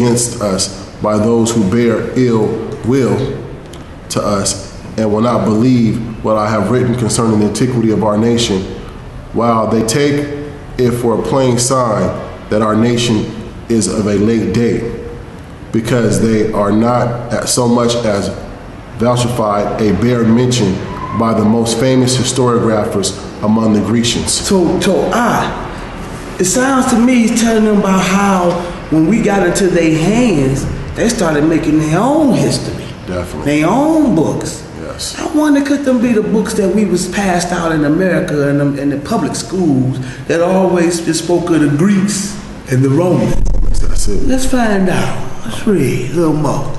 against us by those who bear ill will to us and will not believe what I have written concerning the antiquity of our nation, while they take it for a plain sign that our nation is of a late date, because they are not so much as vouchified a bare mention by the most famous historiographers among the Grecians. It sounds to me he's telling them about how when we got into their hands, they started making their own history. Definitely. Their own books. Yes. I wonder, could them be the books that we was passed out in America in the public schools that always just spoke of the Greeks and the Romans? That's it. Let's find out. Let's read a little more.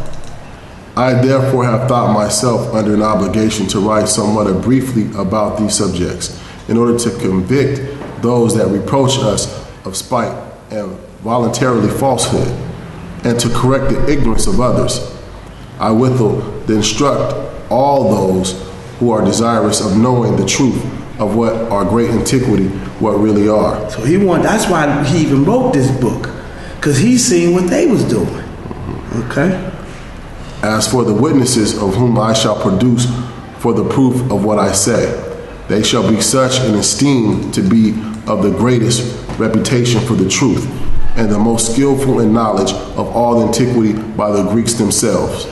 I therefore have thought myself under an obligation to write somewhat briefly about these subjects, in order to convict those that reproach us of spite and voluntarily falsehood, and to correct the ignorance of others. I withal to instruct all those who are desirous of knowing the truth of what our great antiquity, what really are. So that's why he even wrote this book, because he's seen what they was doing. Okay. As for the witnesses of whom I shall produce for the proof of what I say, they shall be such an esteem to be of the greatest reputation for the truth, and the most skillful in knowledge of all antiquity by the Greeks themselves.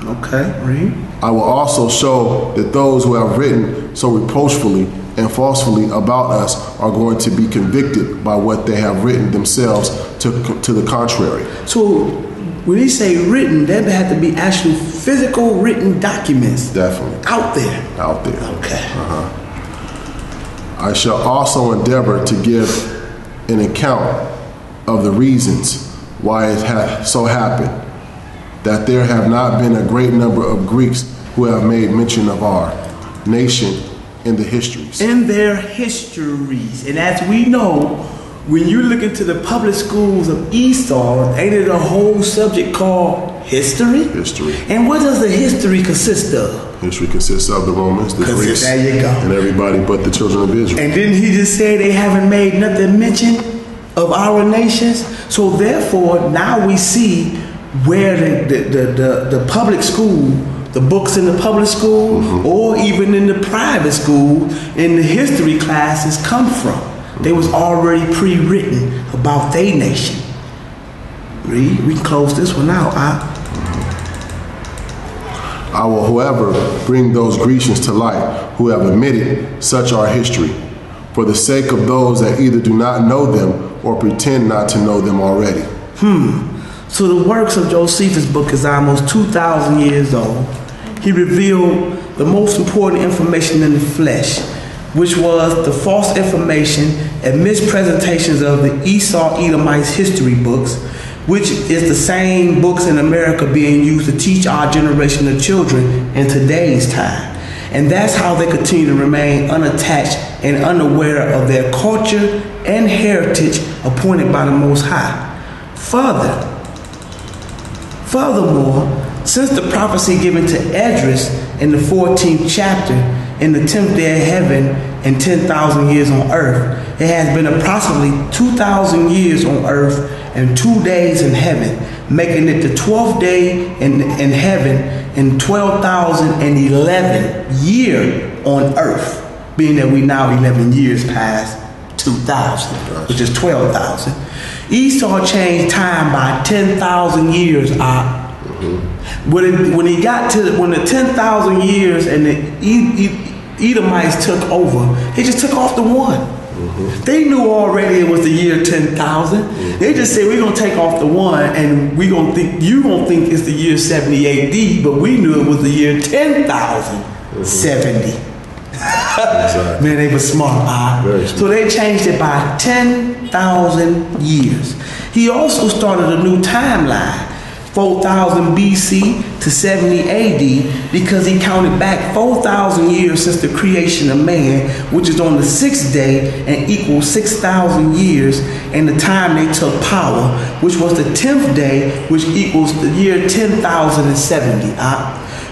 Okay, read. I will also show that those who have written so reproachfully and falsely about us are going to be convicted by what they have written themselves to the contrary. So when he say written, there had to be actual physical written documents. Definitely. Out there. Out there. Okay. I shall also endeavor to give an account of the reasons why it has so happened that there have not been a great number of Greeks who have made mention of our nation in the histories. In their histories. And as we know, when you look into the public schools of Esau, ain't it a whole subject called history? History. And what does the history consist of? History consists of the Romans, the Greeks, there you go, and everybody but the children of Israel. And didn't he just say they haven't made nothing mention of our nations? So therefore, now we see where the public school, the books in the public school, or even in the private school, in the history classes come from. They was already pre-written about their nation. Read. We can close this one out. I will, however, bring those Grecians to light who have admitted such our history, for the sake of those that either do not know them or pretend not to know them already. So the works of Josephus' book is almost 2,000 years old. He revealed the most important information in the flesh, which was the false information and mispresentations of the Esau Edomites history books, which is the same books in America being used to teach our generation of children in today's time. And that's how they continue to remain unattached and unaware of their culture and heritage appointed by the Most High. Furthermore, since the prophecy given to Esdras in the 14th chapter, in the 10th day of heaven and 10,000 years on earth, it has been approximately 2,000 years on earth and 2 days in heaven, making it the 12th day in heaven and 12,011 year on earth, being that we now 11 years past 2,000, which is 12,000. Esau changed time by 10,000 years. When the 10,000 years and the Edomites took over, they just took off the one. They knew already it was the year 10,000. They just said, we're going to take off the one and you're going to think it's the year 70 AD, but we knew it was the year 10,070. Exactly. Man, they were smart. So they changed it by 10,000 years. He also started a new timeline, 4,000 BC to 70 AD, because he counted back 4,000 years since the creation of man, which is on the 6th day and equals 6,000 years, and the time they took power, which was the 10th day, which equals the year 10,070.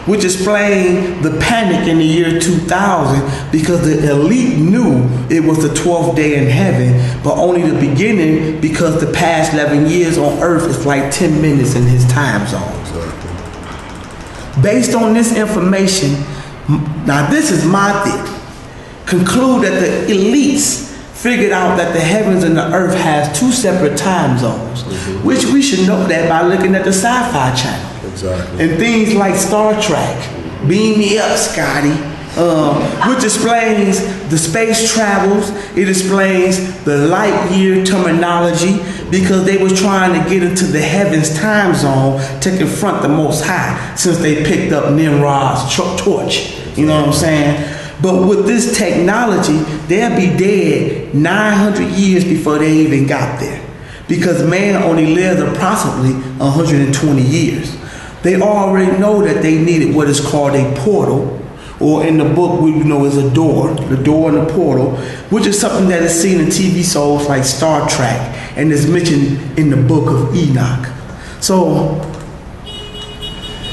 which explained the panic in the year 2000 because the elite knew it was the 12th day in heaven, but only the beginning because the past 11 years on earth is like 10 minutes in his time zone. Exactly. Based on this information, now this is my theory, conclude that the elites figured out that the heavens and the earth has two separate time zones, which we should know that by looking at the Sci-Fi Channel. Exactly. And things like Star Trek, Beam Me Up, Scotty, which explains the space travels. It explains the light year terminology because they was trying to get into the heavens time zone to confront the Most High since they picked up Nimrod's torch. You know what I'm saying? But with this technology, they'll be dead 900 years before they even got there because man only lives approximately 120 years. They already know that they needed what is called a portal, or in the book we know is a door, the door and the portal, which is something that is seen in TV shows like Star Trek and is mentioned in the book of Enoch. So,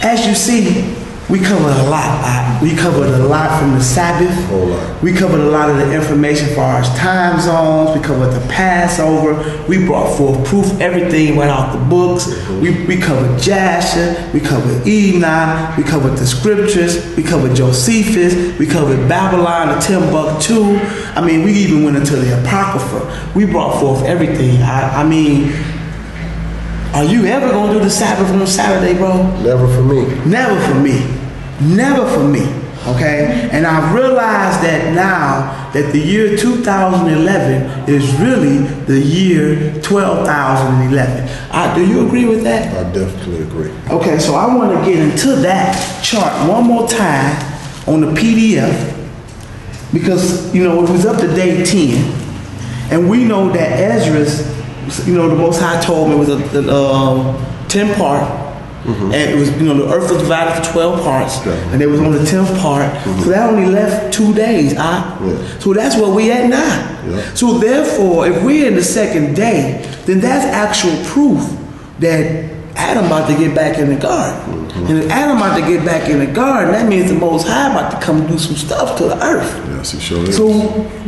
as you see, we covered a lot. We covered a lot from the Sabbath. A whole lot. We covered a lot of the information for our time zones. We covered the Passover. We brought forth proof. Everything went out the books. We covered Jasher. We covered Enoch. We covered the scriptures. We covered Josephus. We covered Babylon, the Timbuktu. I mean, we even went into the Apocrypha. We brought forth everything. I mean, are you ever going to do the Sabbath on Saturday, bro? Never for me. Never for me. Never for me, okay? And I've realized that now that the year 2011 is really the year 12,011. Do you agree with that? I definitely agree. Okay, so I want to get into that chart one more time on the PDF because, you know, it was up to day 10. And we know that Ezra's, you know, the Most High told me it was a 10-part. And it was, you know, the earth was divided into 12 parts, and they was on the 10th part. So that only left 2 days. So that's where we at now. So therefore, if we're in the second day, then that's actual proof that Adam about to get back in the garden. And if Adam about to get back in the garden, that means the Most High about to come do some stuff to the earth. Yes, he sure is. So